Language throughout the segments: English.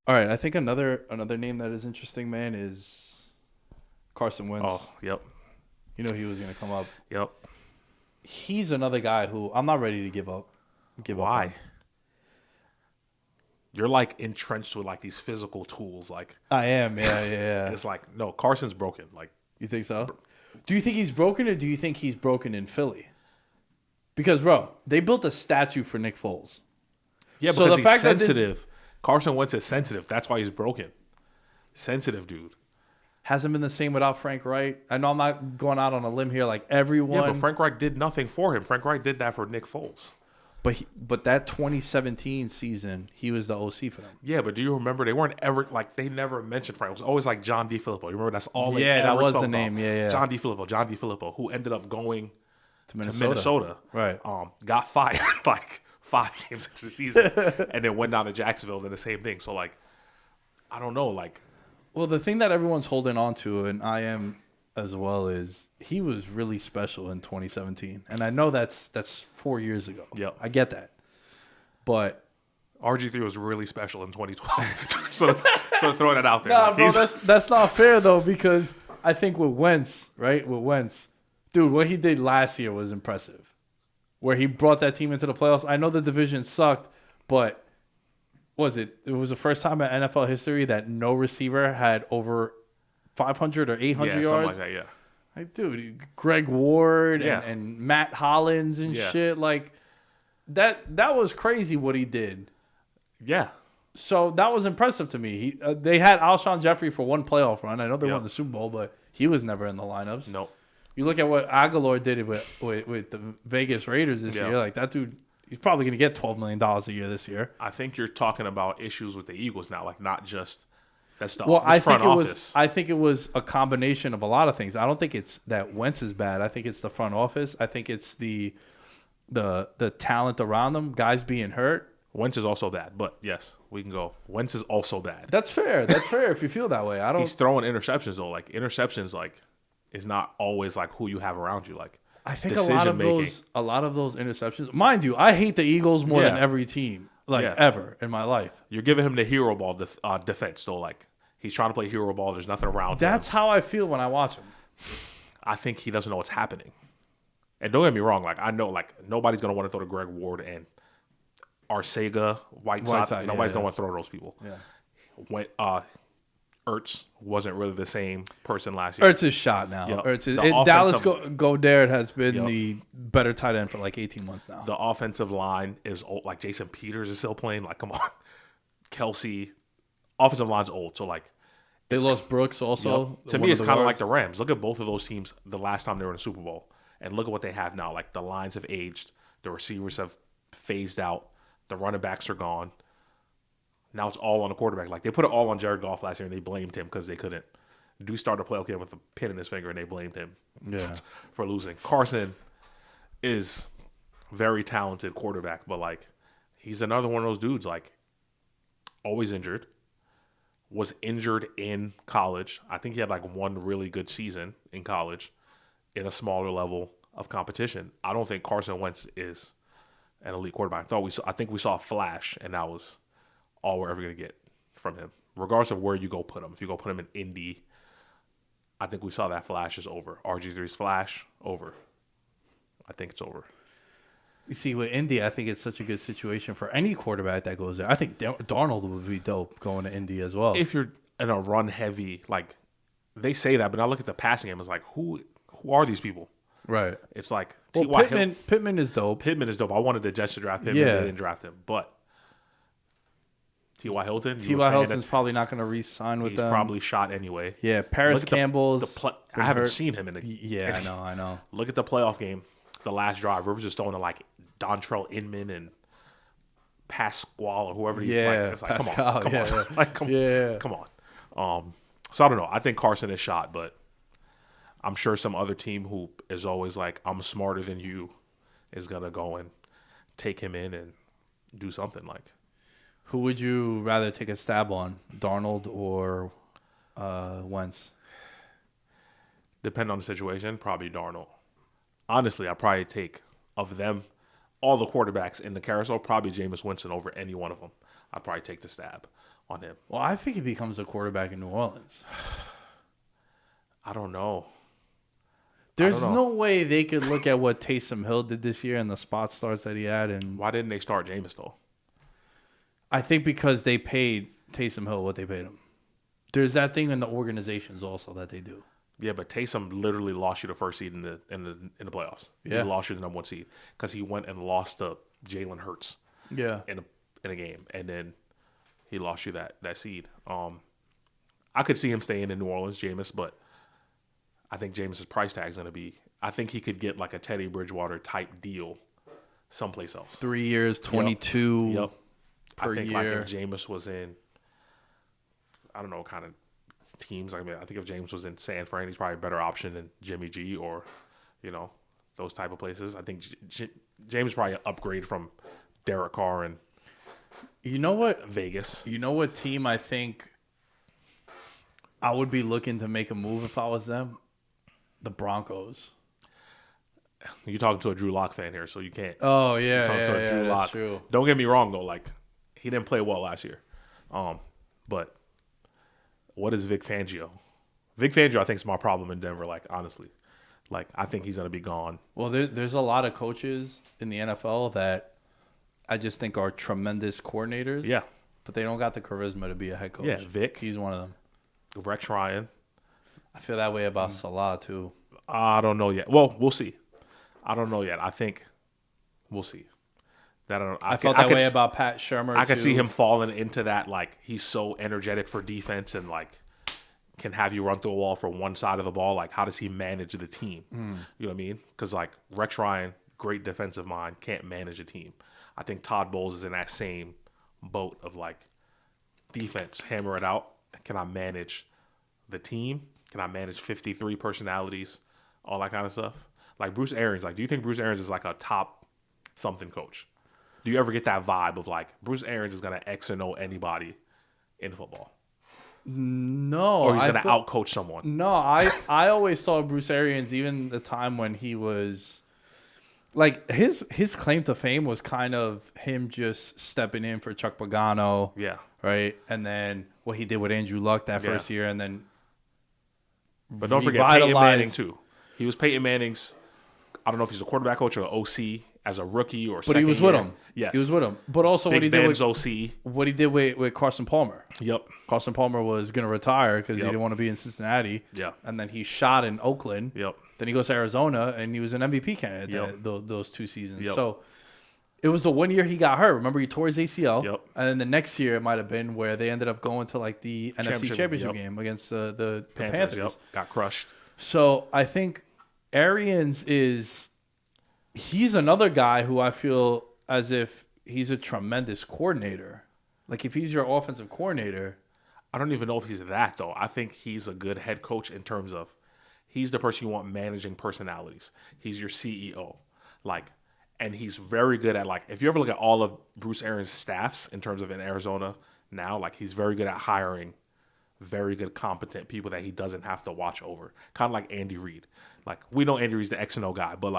All right, I think another name that is interesting, man, is Carson Wentz. Oh, yep, You know he was going to come up. yep. He's another guy who I'm not ready to give up on. Why? You're like entrenched with like these physical tools. Like I am, yeah, yeah, yeah. it's like no, Carson's broken. Like You think so? Do you think he's broken, or do you think he's broken in Philly? Because, bro, they built a statue for Nick Foles. yeah, So because the he's fact that this sensitive. Carson Wentz is sensitive. That's why he's broken. Sensitive, dude. hasn't been the same without Frank Wright. I know I'm not going out on a limb here, like Yeah, but everyone, Frank Reich did nothing for him. Frank Reich did that for Nick Foles. but that 2017 season, he was the OC for them. Yeah, but do you remember they weren't ever like they never mentioned Frank. It was always like John D. Filippo. You remember that's all they Yeah, that ever was spoke the about. name. Yeah, yeah. John D. Filippo. John D. Filippo, who ended up going To to Minnesota. Right. Got fired like 5 games into the season, and then went down to Jacksonville. And the same thing. So like, I don't know. Like, Well, the thing that everyone's holding on to, and I am as well, is he was really special in 2017. And I know that's 4 years ago. Yep. I get that. But RG3 was really special in 2012. so throwing that out there. nah, Like, bro, he's- that's not fair though, because I think with Wentz, right? With Wentz, dude, what he did last year was impressive. Where he brought that team into the playoffs. I know the division sucked, but it was the first time in NFL history that no receiver had over 500 or 800 yeah, yards. something like that. Yeah. Like, dude, Greg Ward Yeah. and Matt Hollins and Yeah. shit. Like, that was crazy what he did. Yeah. So that was impressive to me. They had Alshon Jeffrey for one playoff run. I know they Yep. won the Super Bowl, but he was never in the lineups. Nope. You look at what Aguilar did with the Vegas Raiders this Yeah. year. Like, that dude, he's probably going to get $12 million a year this year. I think you're talking about issues with the Eagles now, like not just that's the Well, I front think it office. was. I think it was a combination of a lot of things. I don't think it's that Wentz is bad. I think it's the front office. I think it's the talent around them. Guys being hurt. Wentz is also bad, but yes, we can go. Wentz is also bad. That's fair. That's fair if you feel that way. I don't. He's throwing interceptions though. Like interceptions, like is not always like who you have around you. Like I think a lot of those interceptions. Mind you, I hate the Eagles more than Yeah. every team, like Yeah. ever in my life. You're giving him the hero ball defense. So like he's trying to play hero ball. There's nothing around That's him. how I feel when I watch him. I think he doesn't know what's happening. And don't get me wrong. Like I know, like nobody's gonna want to throw to Greg Ward and Arcega, Whiteside. Nobody's yeah. gonna want to throw to those people. Yeah. When Ertz wasn't really the same person last year. Ertz is shot now. Yep. Ertz is, The Dallas offensive- Goddard has been Yep. the better tight end for like 18 months now. The offensive line is old. Like Jason Peters is still playing. Like, come on, Kelsey. Offensive line's old. So like, They lost Brooks also. yep. To one me, it's the kind of guards. like the Rams. Look at both of those teams the last time they were in the Super Bowl, and look at what they have now. Like the lines have aged. The receivers have phased out. The running backs are gone. Now it's all on the quarterback. Like they put it all on Jared Goff last year, and they blamed him because they couldn't do start a playoff game with a pin in his finger, and they blamed him Yeah. for losing. Carson is very talented quarterback, but like he's another one of those dudes like always injured. Was injured in college. I think he had like one really good season in college in a smaller level of competition. I don't think Carson Wentz is an elite quarterback. I think we saw a flash, and that was all we're ever going to get from him. Regardless of where you go put him. If you go put him in Indy, I think we saw that flash is over. RG3's flash, over. I think it's over. You see, with Indy, I think it's such a good situation for any quarterback that goes there. I think Darnold would be dope going to Indy as well. If you're in a run heavy, like they say that, but I look at the passing game, it's like who are these people? Right. It's like Well, T.Y. Pittman is dope. Pittman is dope. I wanted the Jets to draft him, Yeah. and they didn't draft him. But T.Y. Hilton, T.Y. Hilton's probably not going to re-sign with he's them. probably shot anyway. Yeah, Paris Look at Campbell's. I been haven't hurt. seen him in the. Yeah, I know. Look at the playoff game, the last drive. Rivers is throwing to like Dontrell Inman and Pasquale or whoever he's Yeah, like. It's like, Pascal, come on. yeah. Like, come on. So I don't know. I think Carson is shot, but I'm sure some other team who is always like, I'm smarter than you, is gonna go and take him in and do something like. Who would you rather take a stab on, Darnold or Wentz? Depending on the situation, probably Darnold. Honestly, I'd probably take, of them, all the quarterbacks in the carousel, probably Jameis Winston over any one of them. I'd probably take the stab. on him. Well, I think he becomes a quarterback in New Orleans. I don't know. There's no way they could look at what Taysom Hill did this year and the spot starts that he had. And Why didn't they start Jameis, though? I think because they paid Taysom Hill what they paid him. There's that thing in the organizations also that they do. Yeah, but Taysom literally lost you the first seed in the playoffs. Yeah. He lost you the number 1 seed because he went and lost to Jalen Hurts. Yeah. In a game, and then he lost you that seed. I could see him staying in New Orleans, Jameis, but I think Jameis' price tag is going to be. I think he could get like a Teddy Bridgewater type deal someplace else. 3 years, 22 Yep. per I think year. like if Jameis was in, I don't know what kind of teams. I think if Jameis was in San Fran, he's probably a better option than Jimmy G or, those type of places. I think James probably an upgrade from Derek Carr and You know what? Vegas. You know what team I think I would be looking to make a move if I was them? The Broncos. You're talking to a Drew Lock fan here, so you can't. Oh, yeah, Talking to a Drew that's Lock. true. Don't get me wrong though, like he didn't play well last year. But what is Vic Fangio? Vic Fangio, I think, is my problem in Denver. Like honestly, like I think he's gonna be gone. Well, there's a lot of coaches in the NFL that I just think are tremendous coordinators. Yeah, but they don't got the charisma to be a head coach. Yeah, Vic. He's one of them. Rex Ryan. I feel that way about Salah too. I don't know yet. Well, we'll see. I don't know yet. I think we'll see. I felt that way about Pat Shermer. I could too. see him falling into that. Like he's so energetic for defense and like can have you run through a wall for one side of the ball. Like how does he manage the team? You know what I mean? Because like Rex Ryan, great defensive mind, can't manage a team. I think Todd Bowles is in that same boat of like defense, hammer it out. Can I manage the team? Can I manage 53 personalities? All that kind of stuff. Like Bruce Arians, like do you think Bruce Arians is like a top something coach? Do you ever get that vibe of like Bruce Arians is going to X and O anybody in football? No. Or he's going to outcoach someone? No, I always saw Bruce Arians, even the time when he was like his claim to fame was kind of him just stepping in for Chuck Pagano. Yeah. Right. And then what he did with Andrew Luck that first year, and then but don't forget Peyton Manning too. He was Peyton Manning's. I don't know if he's a quarterback coach or OC as a rookie or. But he was with him. Yes, he was with him. But also Big what he did with OC. What he did with Carson Palmer. Yep. Carson Palmer was going to retire because he didn't want to be in Cincinnati. Yeah. And then he shot in Oakland. Yep. Then he goes to Arizona, and he was an MVP candidate Yep. those 2 seasons. Yep. So it was the 1 year he got hurt. Remember, he tore his ACL. Yep. And then the next year it might have been where they ended up going to like the NFC Championship game against the Panthers. Yep. Got crushed. So I think Arians he's another guy who I feel as if he's a tremendous coordinator. Like if he's your offensive coordinator. I don't even know if he's that though. I think he's a good head coach in terms of he's the person you want managing personalities. He's your CEO. And he's very good at if you ever look at all of Bruce Arians' staffs in terms of in Arizona now, he's very good at hiring very good, competent people that he doesn't have to watch over. Kind of like Andy Reid. We know Andy Reid's the X and O guy, but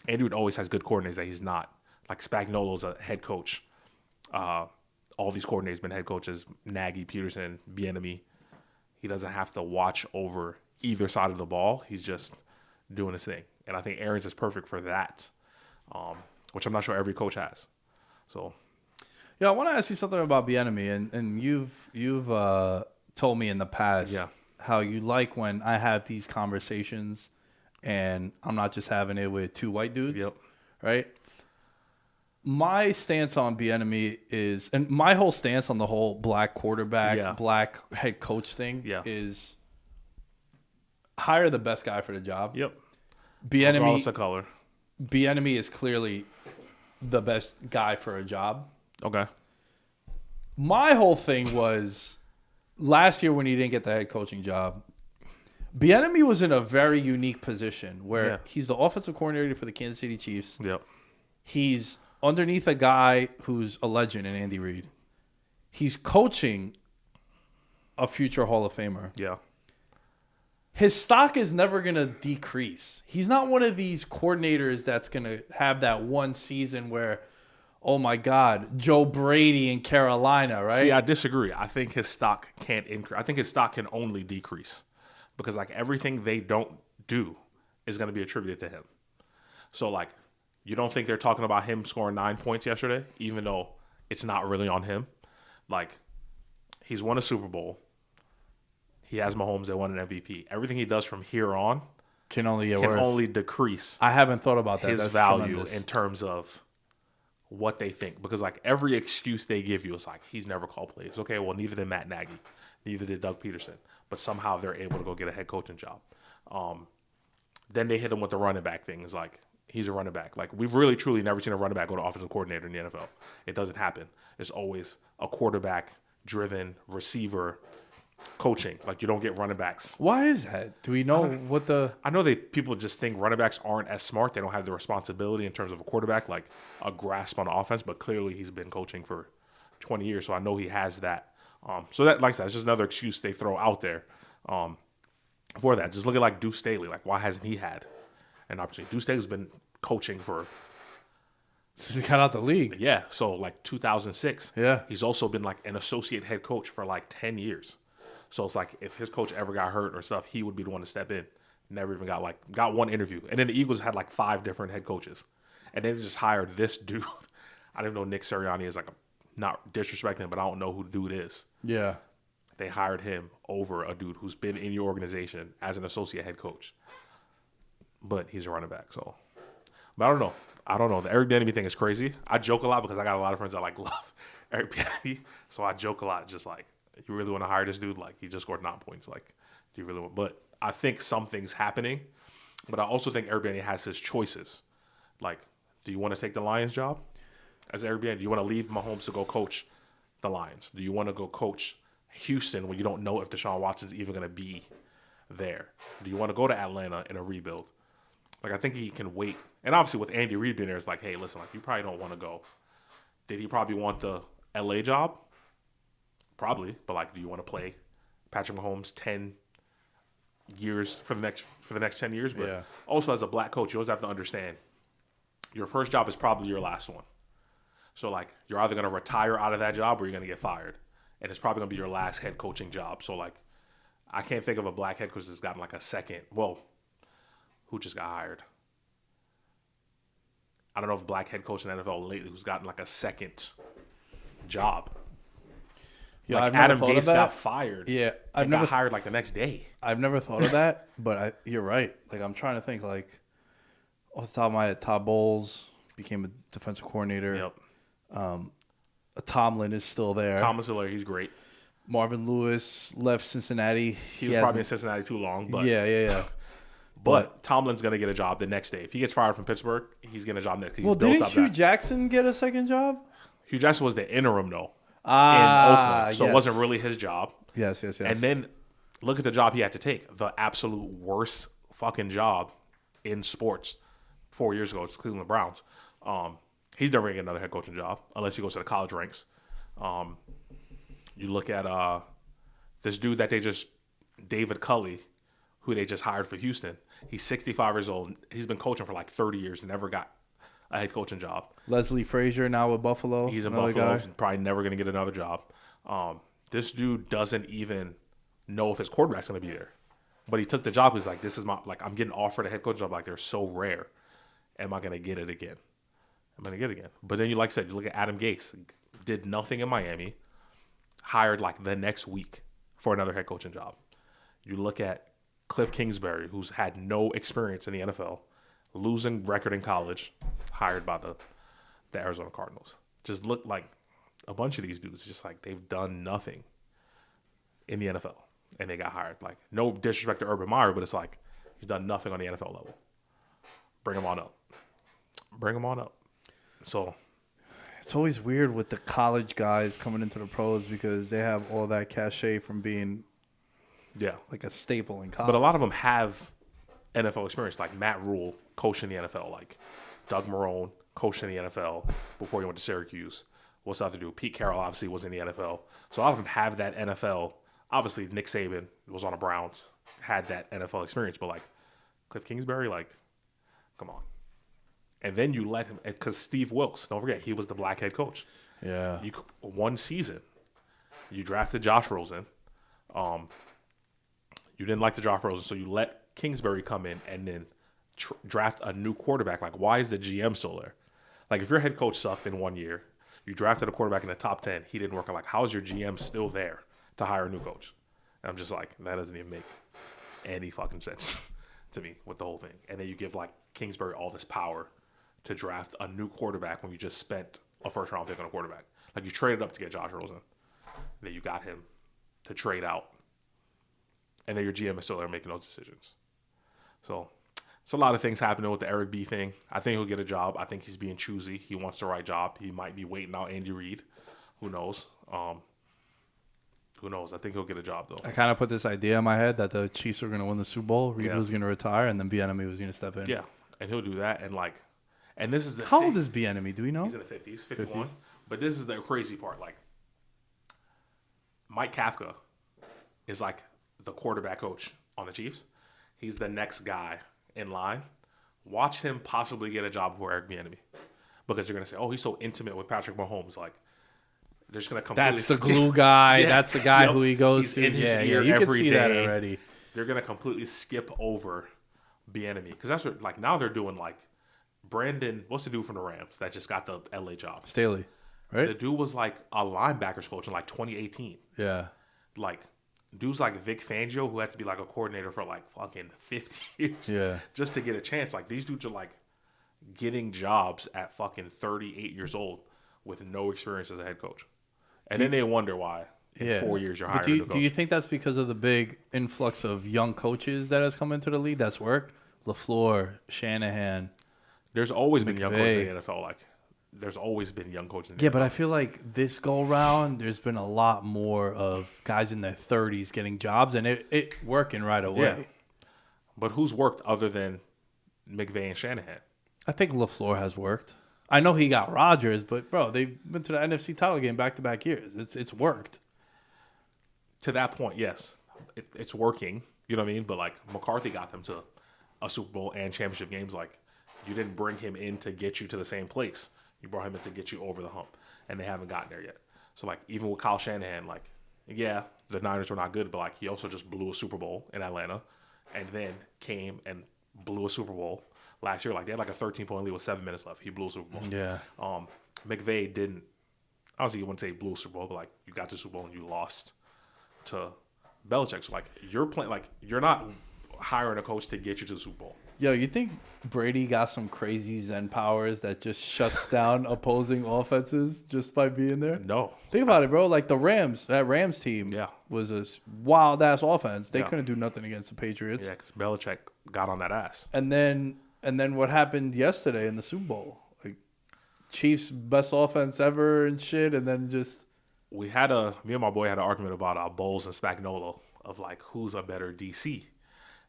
Andy Reid always has good coordinators that he's not. Spagnuolo's a head coach. All these coordinators been head coaches, Nagy, Peterson, Bieniemy. He doesn't have to watch over either side of the ball. He's just doing his thing. And I think Arians is perfect for that, which I'm not sure every coach has. So, yeah, I want to ask you something about Bieniemy, and you've told me in the past how you like when I have these conversations and I'm not just having it with 2 white dudes. Yep. Right? My stance on Bieniemy is, and my whole stance on the whole black quarterback, black head coach thing is hire the best guy for the job. Yep. Regardless of color. Bieniemy is clearly the best guy for a job. Okay. My whole thing was last year when he didn't get the head coaching job, Bieniemy was in a very unique position where he's the offensive coordinator for the Kansas City Chiefs. Yep. He's underneath a guy who's a legend in Andy Reid. He's coaching a future Hall of Famer. Yeah. His stock is never going to decrease. He's not one of these coordinators that's going to have that one season where, oh my God, Joe Brady in Carolina, right? See, I disagree. I think his stock can't increase. I think his stock can only decrease because like everything they don't do is going to be attributed to him. So like, you don't think they're talking about him scoring 9 points yesterday, even though it's not really on him? Like, he's won a Super Bowl. He has Mahomes that won an MVP. Everything he does from here on Can only get can worse. only decrease I haven't thought about that. his That's value tremendous. in terms of what they think. Because like every excuse they give you is like, he's never called plays. Okay, well, neither did Matt Nagy. Neither did Doug Peterson. But somehow they're able to go get a head coaching job. Then they hit him with the running back thing. It's like, he's a running back. Like, we've really, truly never seen a running back go to offensive coordinator in the NFL. It doesn't happen. It's always a quarterback-driven receiver coaching. Like, you don't get running backs. Why is that? Do we know what the... I know that people just think running backs aren't as smart. They don't have the responsibility in terms of a quarterback, like a grasp on offense. But clearly, he's been coaching for 20 years, so I know he has that. So that, like I said, it's just another excuse they throw out there for that. Just look at like Deuce Staley. Like, why hasn't he had an opportunity? Deuce Staley's been coaching for... He got out the league. Yeah, so like 2006. Yeah. He's also been like an associate head coach for like 10 years. So it's like if his coach ever got hurt or stuff, he would be the one to step in. Never even got one interview. And then the Eagles had like 5 different head coaches. And they just hired this dude. I don't know Nick Sirianni is like not disrespecting him, but I don't know who the dude is. Yeah. They hired him over a dude who's been in your organization as an associate head coach. But he's a running back, so. But I don't know. The Eric Bieniemy thing is crazy. I joke a lot because I got a lot of friends that like love Eric Bieniemy. So I joke a lot, just like, you really want to hire this dude? Like, he just scored 9 points. Like, do you really want? But I think something's happening. But I also think Eric Bieniemy has his choices. Like, do you want to take the Lions job as Eric Bieniemy? Do you want to leave Mahomes to go coach the Lions? Do you want to go coach Houston when you don't know if Deshaun Watson's even going to be there? Do you want to go to Atlanta in a rebuild? Like, I think he can wait. And obviously with Andy Reid being there, it's like, hey, listen, like, you probably don't want to go. Did he probably want the LA job? Probably. But, like, do you want to play Patrick Mahomes 10 years for the next 10 years? But Yeah. also as a black coach, you always have to understand your first job is probably your last one. So, like, you're either going to retire out of that job or you're going to get fired. And it's probably going to be your last head coaching job. So, like, I can't think of a black head coach that's gotten, like, a second. Well, who just got hired? I don't know if black head coach in the NFL lately who's gotten, like, a second job. Yeah, like, I've never Adam thought of Gase that. got fired. Yeah, I've got hired, like, the next day. I've never thought of that, but you're right. Like, I'm trying to think, like, off the top of my head, Todd Bowles became a defensive coordinator. Yep. Tomlin is still there. Thomas Hiller, he's great. Marvin Lewis left Cincinnati. He was probably in Cincinnati too long. But Yeah. But Tomlin's going to get a job the next day. If he gets fired from Pittsburgh, he's getting a job next. He's Well, built didn't up Hugh that. Jackson get a second job? Hugh Jackson was the interim, though, in Oakland. So yes. it wasn't really his job. Yes. And then look at the job he had to take. The absolute worst fucking job in sports 4 years ago. It's Cleveland Browns. He's never going to get another head coaching job unless he goes to the college ranks. You look at this dude that David Culley, who they just hired for Houston. He's 65 years old. He's been coaching for like 30 years and never got a head coaching job. Leslie Frazier now with Buffalo. He's in another Buffalo. guy. Probably never going to get another job. This dude doesn't even know if his quarterback's going to be there. But he took the job. He's like, I'm getting offered a head coach job. Like, they're so rare. Am I going to get it again? But then, like I said, you look at Adam Gase. Did nothing in Miami. Hired like the next week for another head coaching job. You look at Cliff Kingsbury, who's had no experience in the NFL, losing record in college, hired by the Arizona Cardinals. Just look like a bunch of these dudes, just like they've done nothing in the NFL, and they got hired. Like, no disrespect to Urban Meyer, but it's like he's done nothing on the NFL level. Bring him on up. So It's always weird with the college guys coming into the pros because they have all that cachet from being like a staple in college. But a lot of them have NFL experience, like Matt Rule, coaching the NFL, like Doug Marrone, coaching the NFL before he went to Syracuse. What's the other dude? Pete Carroll obviously was in the NFL. So a lot of them have that NFL. Obviously, Nick Saban was on the Browns, had that NFL experience. But, like, Cliff Kingsbury, like, come on. And then you let him, because Steve Wilkes, don't forget, he was the black head coach. Yeah. One season, you drafted Josh Rosen. You didn't like the Josh Rosen, so you let Kingsbury come in and then draft a new quarterback. Like, why is the GM still there? Like, if your head coach sucked in 1 year, you drafted a quarterback in the top 10, he didn't work out. Like, how is your GM still there to hire a new coach? And I'm just like, that doesn't even make any fucking sense to me with the whole thing. And then you give, like, Kingsbury all this power to draft a new quarterback when you just spent a first-round pick on a quarterback. Like, you traded up to get Josh Rosen. Then you got him to trade out. And then your GM is still there making those decisions. So it's a lot of things happening with the Eric B thing. I think he'll get a job. I think he's being choosy. He wants the right job. He might be waiting out Andy Reid. Who knows? Who knows? I think he'll get a job, though. I kind of put this idea in my head that the Chiefs were going to win the Super Bowl. Reid was going to retire, and then Bieniemy was going to step in. Yeah, and he'll do that. And, like, and this is the How thing. old is Bieniemy? Do we know? He's in the 50s, 51. 50s. But this is the crazy part. Like, Mike Kafka is, like, the quarterback coach on the Chiefs. He's the next guy in line. Watch him possibly get a job before Eric Bieniemy, because you're going to say, oh, he's so intimate with Patrick Mahomes. Like, they're just going to completely That's the glue guy. Yeah. That's the guy who he goes he's to. in his ear you can every see day. that already. They're going to completely skip over Bieniemy, because that's what, like, now they're doing, like, Brandon, what's the dude from the Rams that just got the LA job? Staley, right? The dude was, like, a linebackers coach in, like, 2018. Yeah. Like, dudes like Vic Fangio, who had to be, like, a coordinator for, like, fucking 50 years just to get a chance. Like, these dudes are, like, getting jobs at fucking 38 years old with no experience as a head coach. And then they wonder why in 4 years you're hiring a coach. Do you think that's because of the big influx of young coaches that has come into the league that's worked? LaFleur, Shanahan. There's always been young coaches in the NFL. Like, there's always been young coaches in the NFL. But I feel like this go round, there's been a lot more of guys in their 30s getting jobs, and it working right away. Yeah. But who's worked other than McVay and Shanahan? I think LaFleur has worked. I know he got Rodgers, but, bro, they've been to the NFC title game back-to-back years. It's worked. To that point, yes. It's working. You know what I mean? But, like, McCarthy got them to a Super Bowl and championship games. Like, you didn't bring him in to get you to the same place. You brought him in to get you over the hump. And they haven't gotten there yet. So, like, even with Kyle Shanahan, like, yeah, the Niners were not good, but, like, he also just blew a Super Bowl in Atlanta and then came and blew a Super Bowl last year. Like, they had, like, a 13-point lead with 7 minutes left. He blew a Super Bowl. Yeah. McVay didn't. Obviously, you wouldn't say blew a Super Bowl, but, like, you got to Super Bowl and you lost to Belichick. So, like, you're playing, like, you're not hiring a coach to get you to the Super Bowl. Yo, you think Brady got some crazy Zen powers that just shuts down opposing offenses just by being there? No. Think about it, bro. Like the Rams, that Rams team was a wild-ass offense. They couldn't do nothing against the Patriots. Yeah, because Belichick got on that ass. And then what happened yesterday in the Super Bowl? Like, Chiefs' best offense ever and shit, and then just... Me and my boy had an argument about Bowles and Spagnuolo of, like, who's a better DC.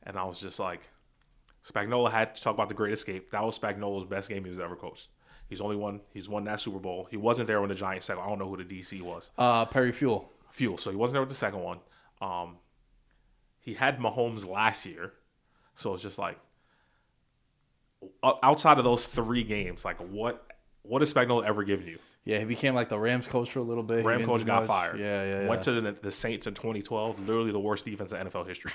And I was just like... Spagnuolo had to talk about the Great Escape. That was Spagnuolo's best game he's ever coached. He's won that Super Bowl. He wasn't there when the Giants second. I don't know who the DC was. Perry Fuel. So he wasn't there with the second one. He had Mahomes last year. So it's just like, outside of those 3 games, like what has Spagnuolo ever given you? Yeah, he became like the Rams coach for a little bit. Rams coach got fired. Yeah. Went to the Saints in 2012. Literally the worst defense in NFL history.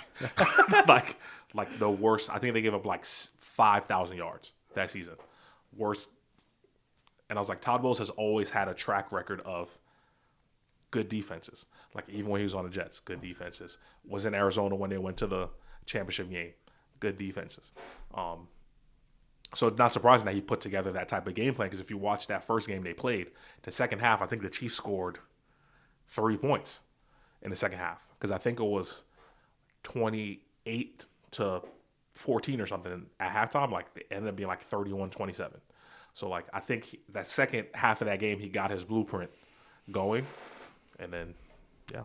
like the worst. I think they gave up like 5,000 yards that season. Worst. And I was like, Todd Bowles has always had a track record of good defenses. Like, even when he was on the Jets, good defenses. Was in Arizona when they went to the championship game. Good defenses. So it's not surprising that he put together that type of game plan, because if you watch that first game they played, the second half, I think the Chiefs scored 3 points in the second half, because I think it was 28-14 or something at halftime. Like, it ended up being like 31-27. So, like, I think that second half of that game, he got his blueprint going, and then, yeah.